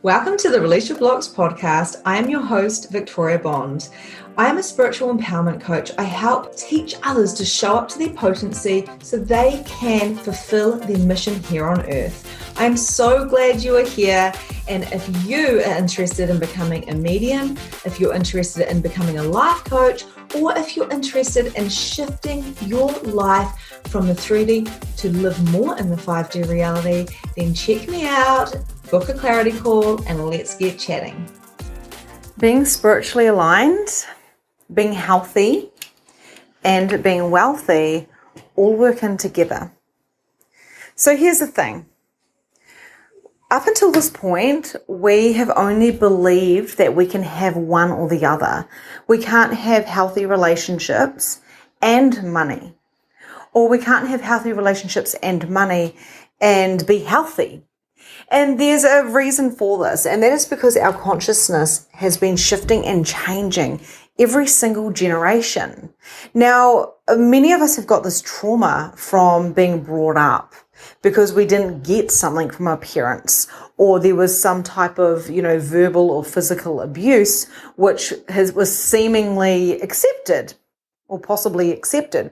Welcome to the Release Your Blocks podcast. I am your host, Victoria Bond. I am a spiritual empowerment coach. I help teach others to show up to their potency so they can fulfill their mission here on earth. I am so glad you are here. And if you are interested in becoming a medium, if you're interested in becoming a life coach, or if you're interested in shifting your life from the 3D to live more in the 5D reality, then check me out, book a clarity call, and let's get chatting. Being spiritually aligned, being healthy, and being wealthy all work in together. So here's the thing. Up until this point, we have only believed that we can have one or the other. We can't have healthy relationships and money. Or we can't have healthy relationships and money and be healthy. And there's a reason for this, and that is because our consciousness has been shifting and changing every single generation. Now, many of us have got this trauma from being brought up because we didn't get something from our parents, or there was some type of, verbal or physical abuse, which was seemingly accepted or possibly accepted.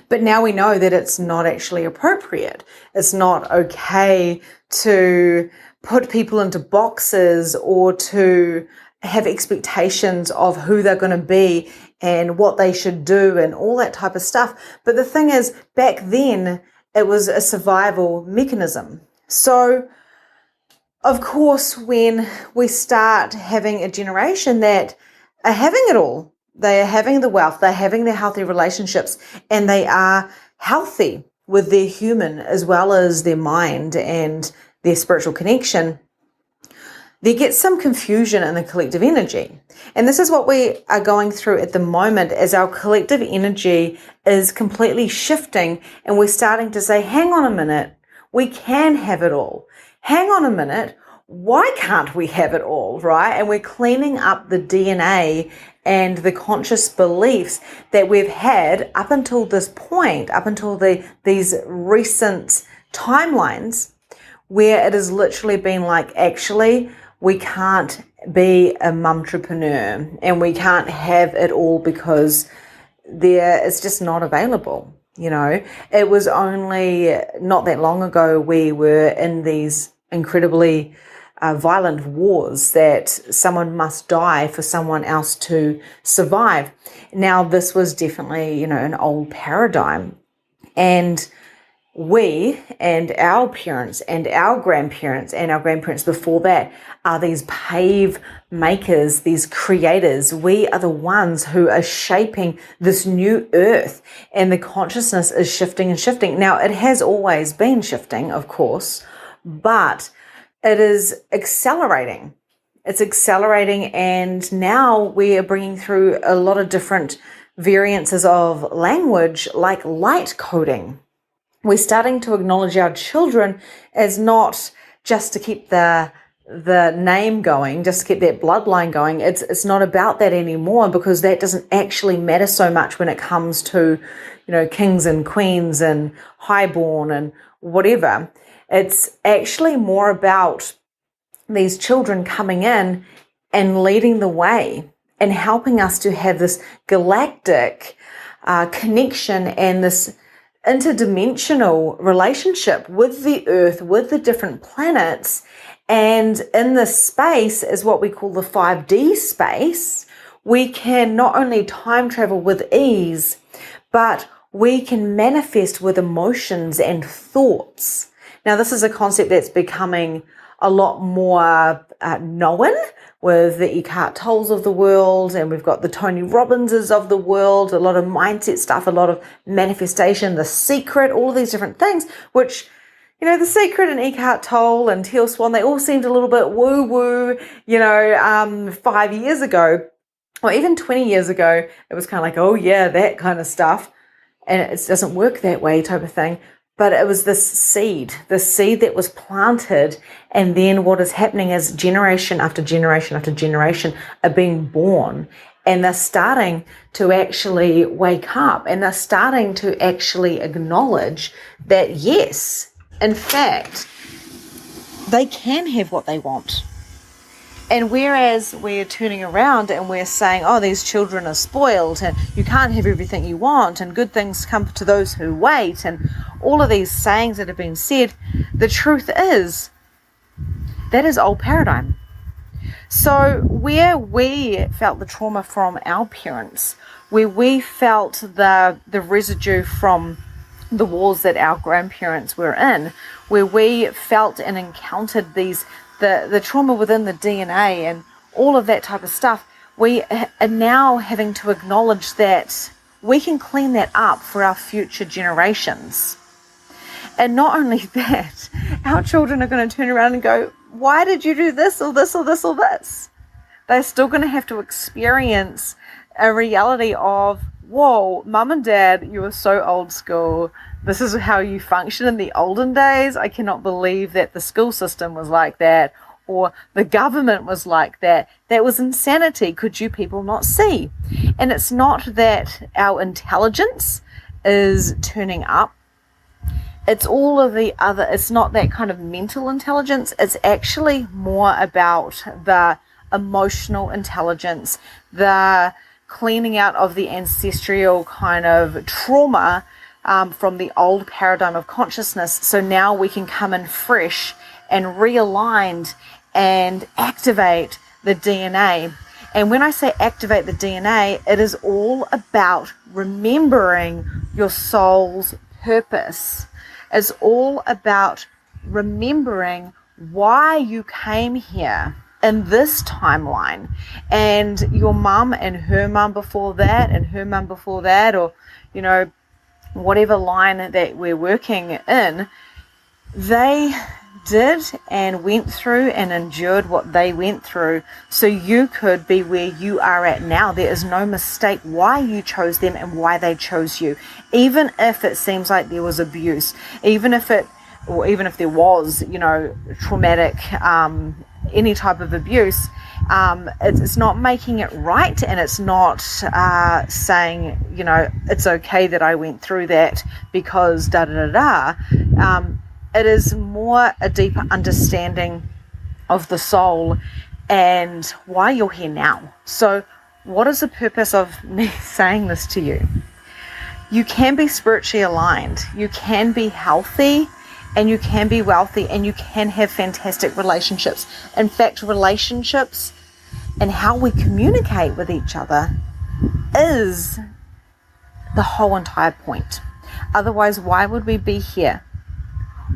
But now we know that it's not actually appropriate. It's not okay to put people into boxes or to have expectations of who they're going to be and what they should do and all that type of stuff. But the thing is, back then, it was a survival mechanism. So, of course, when we start having a generation that are having it all, they are having the wealth, they're having their healthy relationships, and they are healthy with their human as well as their mind and their spiritual connection, there gets some confusion in the collective energy. And this is what we are going through at the moment, as our collective energy is completely shifting, and we're starting to say, hang on a minute, we can have it all. Hang on a minute, why can't we have it all, right? And we're cleaning up the DNA and the conscious beliefs that we've had up until this point, up until these recent timelines, where it has literally been like, actually, we can't be a momtrepreneur and we can't have it all because it's just not available. It was only not that long ago we were in these incredibly violent wars that someone must die for someone else to survive. Now, this was definitely, an old paradigm. And we and our parents and our grandparents before that are these pave makers, these creators. We are the ones who are shaping this new earth, and the consciousness is shifting and shifting. Now, it has always been shifting, of course, but it is accelerating. It's accelerating, and now we are bringing through a lot of different variances of language, like light coding. We're starting to acknowledge our children as not just to keep the name going, just to keep that bloodline going. It's not about that anymore, because that doesn't actually matter so much when it comes to, kings and queens and highborn and whatever. It's actually more about these children coming in and leading the way and helping us to have this galactic connection and this interdimensional relationship with the earth, with the different planets. And in this space is what we call the 5D space. We can not only time travel with ease, but we can manifest with emotions and thoughts. Now, this is a concept that's becoming a lot more known with the Eckhart Tolles of the world, and we've got the Tony Robbinses of the world, a lot of mindset stuff, a lot of manifestation, The Secret, all of these different things, which, The Secret and Eckhart Tolle and Teal Swan, they all seemed a little bit woo-woo, 5 years ago, or even 20 years ago. It was kind of like, oh yeah, that kind of stuff, and it doesn't work that way type of thing. But it was this seed that was planted, and then what is happening is generation after generation after generation are being born, and they're starting to actually wake up, and they're starting to actually acknowledge that, yes, in fact, they can have what they want. And whereas we're turning around and we're saying, oh, these children are spoiled and you can't have everything you want and good things come to those who wait, and all of these sayings that have been said, the truth is that is old paradigm. So where we felt the trauma from our parents, where we felt the residue from the wars that our grandparents were in, where we felt and encountered the trauma within the DNA and all of that type of stuff, we are now having to acknowledge that we can clean that up for our future generations. And not only that, our children are going to turn around and go, why did you do this or this or this or this? They're still going to have to experience a reality of, whoa, mum and dad, you were so old school. This is how you function in the olden days. I cannot believe that the school system was like that, or the government was like that. That was insanity. Could you people not see? And it's not that our intelligence is turning up. It's all of the other, it's not that kind of mental intelligence. It's actually more about the emotional intelligence, the cleaning out of the ancestral kind of trauma from the old paradigm of consciousness. So now we can come in fresh and realigned and activate the DNA. And when I say activate the DNA, it is all about remembering your soul's purpose. It's all about remembering why you came here in this timeline, and your mum and her mum before that and her mum before that, or whatever line that we're working in, they did and went through and endured what they went through so you could be where you are at now. There is no mistake why you chose them and why they chose you, even if it seems like there was abuse, even if there was traumatic any type of abuse. It's not making it right, and it's not saying, it's okay that I went through that because da da da da. It is more a deeper understanding of the soul and why you're here now. So what is the purpose of me saying this to you? You can be spiritually aligned, you can be healthy, and you can be wealthy, and you can have fantastic relationships. In fact, relationships and how we communicate with each other is the whole entire point. Otherwise, why would we be here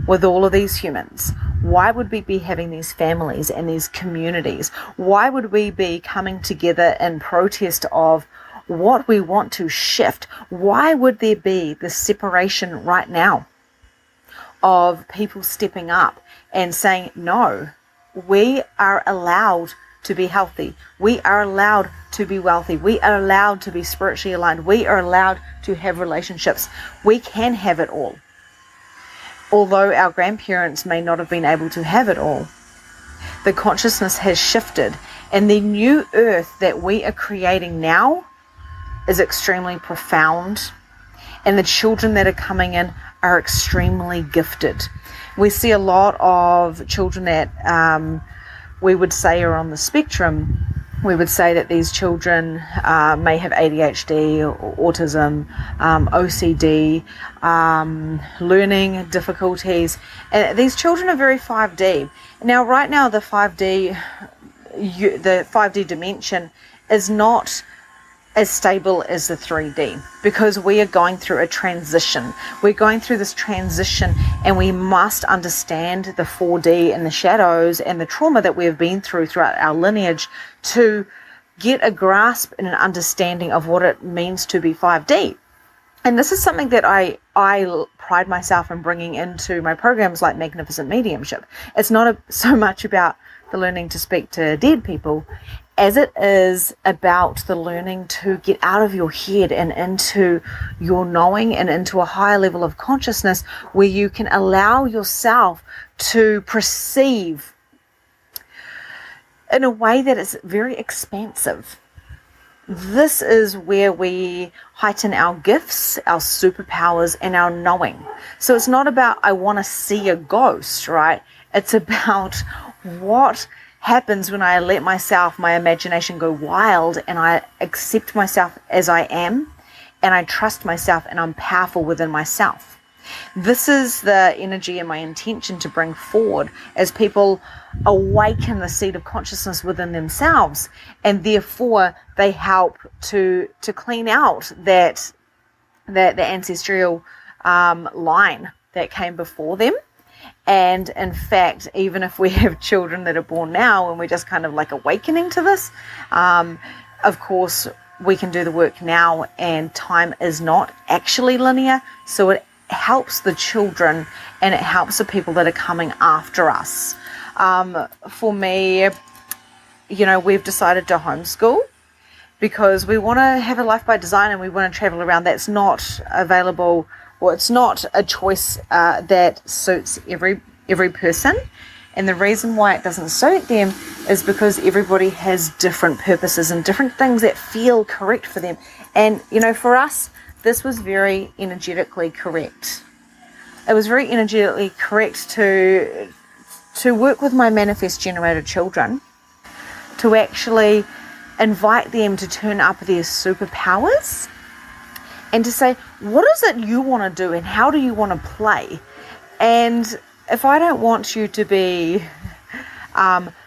with all of these humans? Why would we be having these families and these communities? Why would we be coming together in protest of what we want to shift? Why would there be this separation right now of people stepping up and saying, no, we are allowed to be healthy. We are allowed to be wealthy. We are allowed to be spiritually aligned. We are allowed to have relationships. We can have it all. Although our grandparents may not have been able to have it all, the consciousness has shifted, and the new earth that we are creating now is extremely profound, and the children that are coming in are extremely gifted. We see a lot of children that we would say are on the spectrum. We would say that these children may have ADHD or autism, OCD, learning difficulties. And these children are very 5D. Now, right now, the 5D dimension is not as stable as the 3D, because we are going through a transition. We're going through this transition, and we must understand the 4D and the shadows and the trauma that we have been throughout our lineage to get a grasp and an understanding of what it means to be 5D. And this is something that I pride myself in bringing into my programs like Magnificent Mediumship. It's not so much about the learning to speak to dead people as it is about the learning to get out of your head and into your knowing and into a higher level of consciousness where you can allow yourself to perceive in a way that is very expansive. This is where we heighten our gifts, our superpowers, and our knowing. So it's not about, I want to see a ghost, right? It's about what happens when I let my imagination go wild, and I accept myself as I am, and I trust myself, and I'm powerful within myself. This is the energy and my intention to bring forward as people awaken the seed of consciousness within themselves, and therefore they help to clean out that the ancestral line that came before them. And in fact, even if we have children that are born now and we're just kind of like awakening to this, of course we can do the work now, and time is not actually linear, so it helps the children and it helps the people that are coming after us. For me, we've decided to homeschool because we want to have a life by design, and we want to travel around. That's not available, or it's not a choice that suits every person. And the reason why it doesn't suit them is because everybody has different purposes and different things that feel correct for them. And for us, this was very energetically correct. It was very energetically correct to work with my manifest generator children, to actually invite them to turn up their superpowers and to say, what is it you want to do and how do you want to play? And if I don't want you to be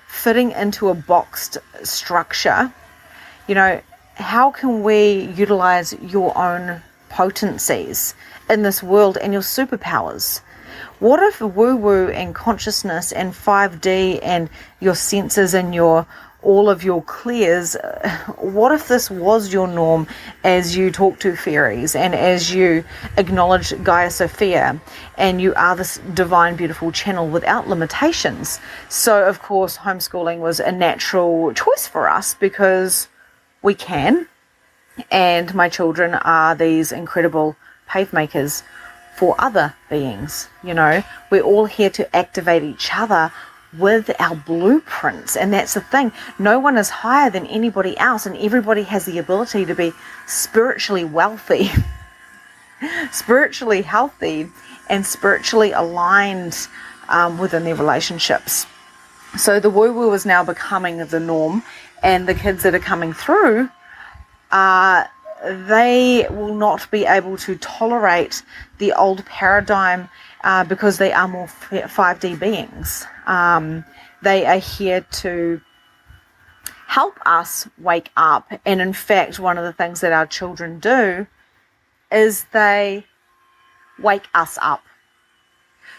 fitting into a boxed structure, how can we utilize your own potencies in this world and your superpowers? What if woo-woo and consciousness and 5D and your senses and all of your clears, what if this was your norm as you talk to fairies and as you acknowledge Gaia Sophia, and you are this divine, beautiful channel without limitations? So, of course, homeschooling was a natural choice for us because we can, and my children are these incredible pave makers for other beings. We're all here to activate each other with our blueprints, and that's the thing. No one is higher than anybody else, and everybody has the ability to be spiritually wealthy, spiritually healthy, and spiritually aligned within their relationships. So the woo-woo is now becoming the norm, and the kids that are coming through, they will not be able to tolerate the old paradigm because they are more 5D beings. They are here to help us wake up. And in fact, one of the things that our children do is they wake us up.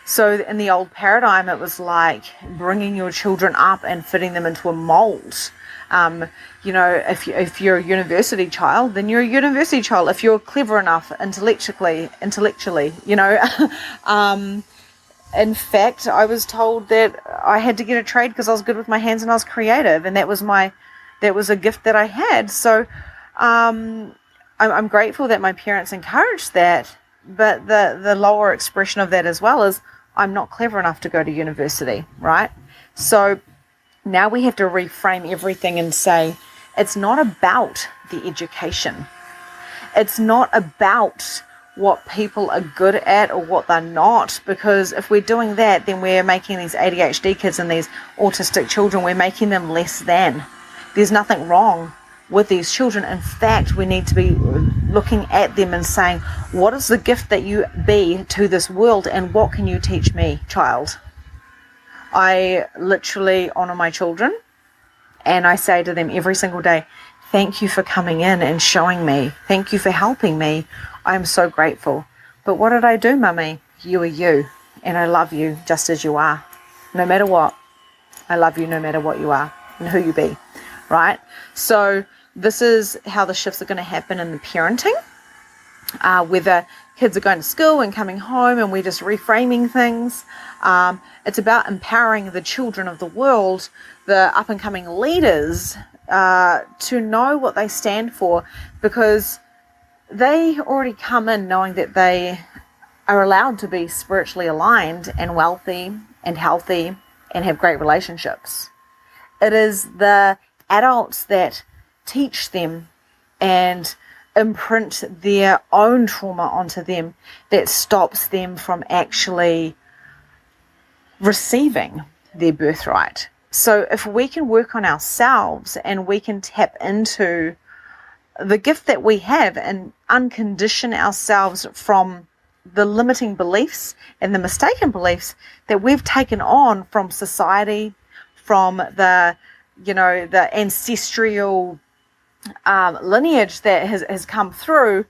So in the old paradigm, it was like bringing your children up and fitting them into a mold. If you're a university child, then you're a university child. If you're clever enough intellectually, in fact, I was told that I had to get a trade because I was good with my hands and I was creative, and that was a gift that I had. So I'm grateful that my parents encouraged that, but the lower expression of that as well is I'm not clever enough to go to university, right? So now we have to reframe everything and say it's not about the education. It's not about what people are good at or what they're not, because if we're doing that, then we're making these ADHD kids and these autistic children, we're making them less than. There's nothing wrong with these children. In fact, we need to be looking at them and saying, what is the gift that you be to this world, and what can you teach me, child? I literally honor my children, and I say to them every single day, thank you for coming in and showing me. Thank you for helping me. I'm so grateful. But what did I do, Mummy? You are you, and I love you just as you are. No matter what, I love you no matter what you are and who you be, right? So this is how the shifts are going to happen in the parenting, whether kids are going to school and coming home and we're just reframing things. It's about empowering the children of the world, the up-and-coming leaders, to know what they stand for, because they already come in knowing that they are allowed to be spiritually aligned and wealthy and healthy and have great relationships. It is the adults that teach them and imprint their own trauma onto them that stops them from actually receiving their birthright. So if we can work on ourselves and we can tap into the gift that we have and uncondition ourselves from the limiting beliefs and the mistaken beliefs that we've taken on from society, from the ancestral lineage that has come through,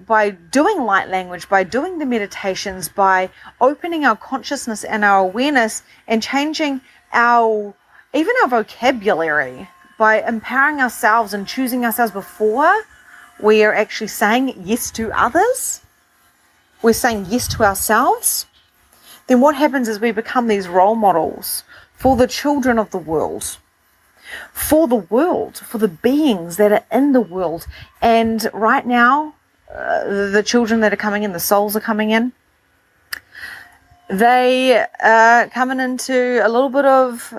by doing light language, by doing the meditations, by opening our consciousness and our awareness and changing even our vocabulary, by empowering ourselves and choosing ourselves before we are actually saying yes to others, we're saying yes to ourselves, then what happens is we become these role models for the children of the world, for the beings that are in the world. And right now, the children that are coming in, the souls are coming in, they are coming into a little bit of,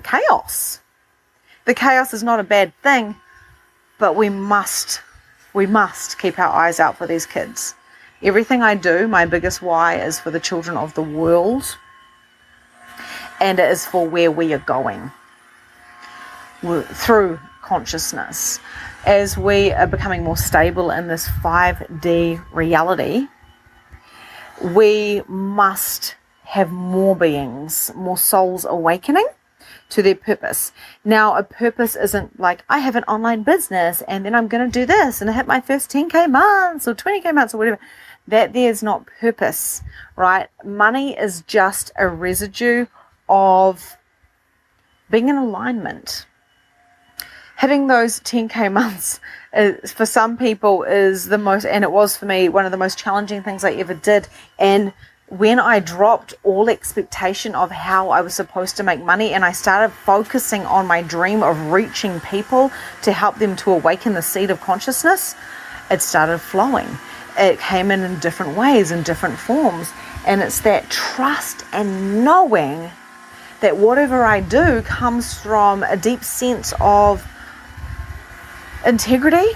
chaos. The chaos is not a bad thing, but we must keep our eyes out for these kids. Everything I do, my biggest why is for the children of the world, and it is for where we are going through consciousness. As we are becoming more stable in this 5D reality, we must have more beings, more souls awakening to their purpose. Now, a purpose isn't like, I have an online business and then I'm going to do this and I hit my first 10K months or 20K months or whatever. That there's not purpose, right? Money is just a residue of being in alignment. Hitting those 10K months for some people is the most, and it was for me, one of the most challenging things I ever did. And when I dropped all expectation of how I was supposed to make money and I started focusing on my dream of reaching people to help them to awaken the seed of consciousness, it started flowing. It came in different ways, in different forms. And it's that trust and knowing that whatever I do comes from a deep sense of integrity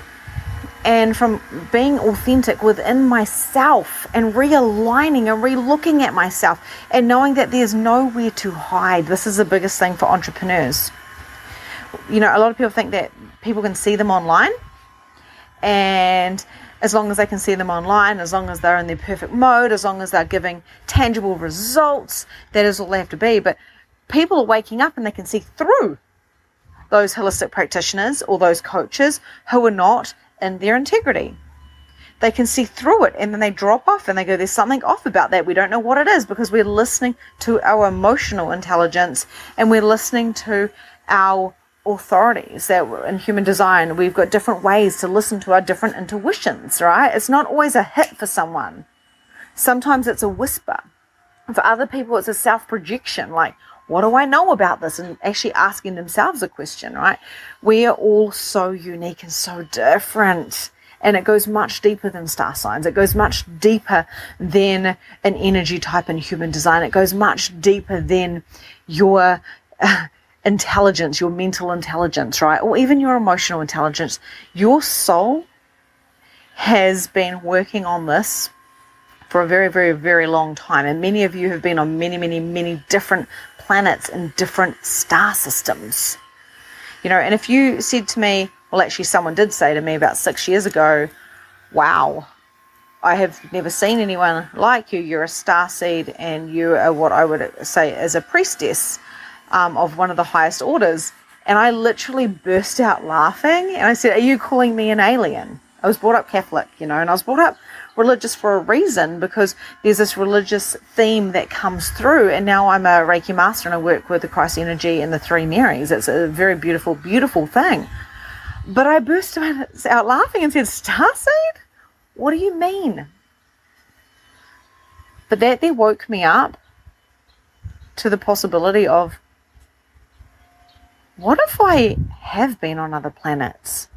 and from being authentic within myself and realigning and re-looking at myself and knowing that there's nowhere to hide. This is the biggest thing for entrepreneurs. A lot of people think that people can see them online, and as long as they can see them online, as long as they're in their perfect mode, as long as they're giving tangible results, that is all they have to be. But people are waking up and they can see through those holistic practitioners or those coaches who are not in their integrity. They can see through it, and then they drop off and they go, there's something off about that. We don't know what it is, because we're listening to our emotional intelligence and we're listening to our authorities. That in human design, we've got different ways to listen to our different intuitions, right? It's not always a hit for someone. Sometimes it's a whisper. For other people, it's a self-projection, like, what do I know about this? And actually asking themselves a question, right? We are all so unique and so different. And it goes much deeper than star signs. It goes much deeper than an energy type in human design. It goes much deeper than your intelligence, your mental intelligence, right? Or even your emotional intelligence. Your soul has been working on this for a very, very, very long time. And many of you have been on many, many, many different planets and different star systems. And if you said to me, well, actually someone did say to me about 6 years ago, wow, I have never seen anyone like you. You're a star seed and you are what I would say is a priestess of one of the highest orders. And I literally burst out laughing and I said, are you calling me an alien? I was brought up Catholic, and I was brought up religious for a reason, because there's this religious theme that comes through. And now I'm a Reiki master and I work with the Christ energy and the three Marys. It's a very beautiful, beautiful thing. But I burst out laughing and said, starseed? What do you mean? But that there woke me up to the possibility of, what if I have been on other planets?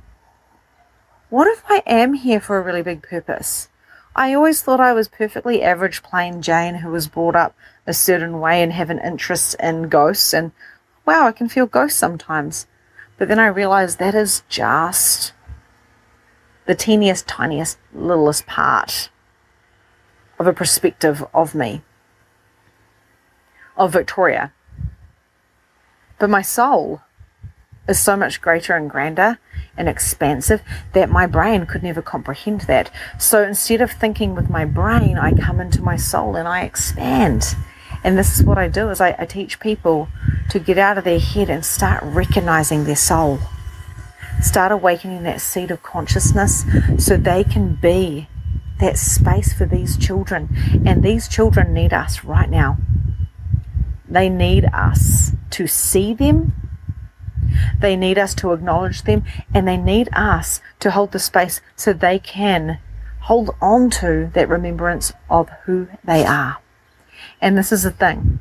What if I am here for a really big purpose? I always thought I was perfectly average, plain Jane who was brought up a certain way and have an interest in ghosts. And wow, I can feel ghosts sometimes. But then I realized that is just the teeniest, tiniest, littlest part of a perspective of me. of Victoria. But my soul is so much greater and grander and expansive that my brain could never comprehend that. So instead of thinking with my brain, I come into my soul and I expand. And this is what I do, is I teach people to get out of their head and start recognizing their soul. Start awakening that seed of consciousness so they can be that space for these children. And these children need us right now. They need us to see them. They need us to acknowledge them, and they need us to hold the space so they can hold on to that remembrance of who they are. And this is the thing.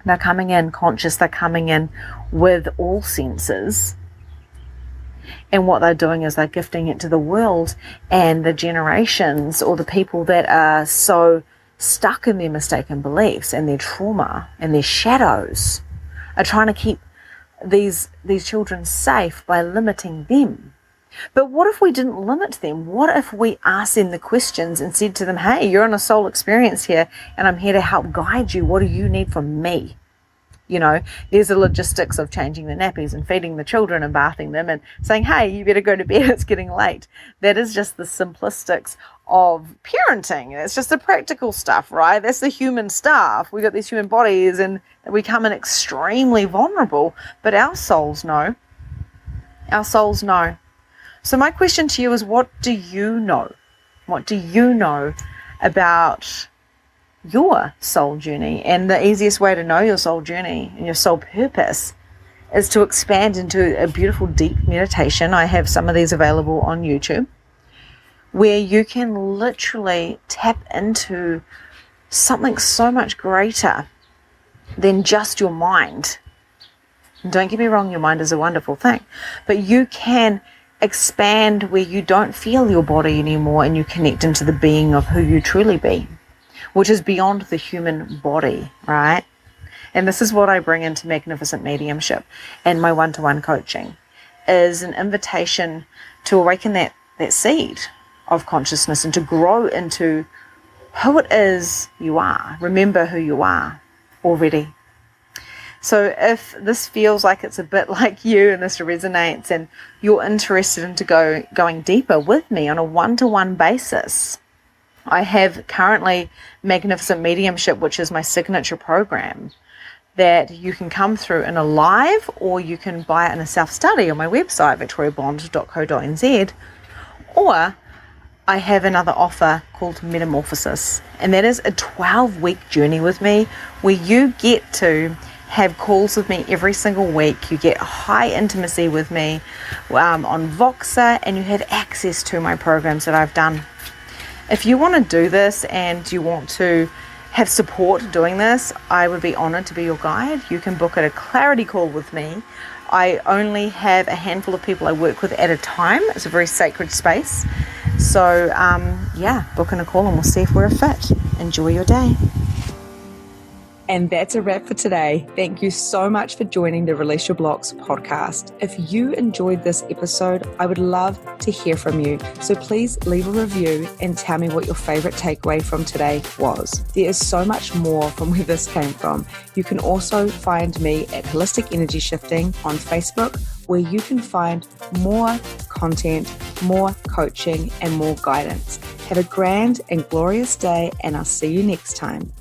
They're coming in conscious. They're coming in with all senses. And what they're doing is they're gifting it to the world, and the generations or the people that are so stuck in their mistaken beliefs and their trauma and their shadows are trying to keep these children safe by limiting them. But what if we didn't limit them? What if we asked them the questions and said to them, hey, you're on a soul experience here, and I'm here to help guide you. What do you need from me? You know, there's the logistics of changing the nappies and feeding the children and bathing them and saying, hey, you better go to bed, it's getting late. That is just the simplistics of parenting. It's just the practical stuff, right? That's the human stuff. We got these human bodies and we come in extremely vulnerable, but our souls know. Our souls know. So my question to you is, what do you know? What do you know about your soul journey? And the easiest way to know your soul journey and your soul purpose is to expand into a beautiful deep meditation. I have some of these available on YouTube, where you can literally tap into something so much greater than just your mind. And don't get me wrong, your mind is a wonderful thing, but you can expand where you don't feel your body anymore, and you connect into the being of who you truly be, which is beyond the human body, right? And this is what I bring into Magnificent Mediumship and my one-to-one coaching, is an invitation to awaken that seed of consciousness and to grow into who it is you are. Remember who you are already. So if this feels like it's a bit like you and this resonates and you're interested into going deeper with me on a one-to-one basis, I have currently Magnificent Mediumship, which is my signature program that you can come through in a live, or you can buy it in a self-study on my website, victoriabond.co.nz, or I have another offer called Metamorphosis, and that is a 12-week journey with me where you get to have calls with me every single week. You get high intimacy with me on Voxer, and you have access to my programs that I've done. If you want to do this and you want to have support doing this, I would be honored to be your guide. You can book a clarity call with me. I only have a handful of people I work with at a time. It's a very sacred space. So book in a call and we'll see if we're a fit. Enjoy your day. And that's a wrap for today. Thank you so much for joining the Release Your Blocks podcast. If you enjoyed this episode, I would love to hear from you. So please leave a review and tell me what your favorite takeaway from today was. There is so much more from where this came from. You can also find me at Holistic Energy Shifting on Facebook, where you can find more content, more coaching, and more guidance. Have a grand and glorious day, and I'll see you next time.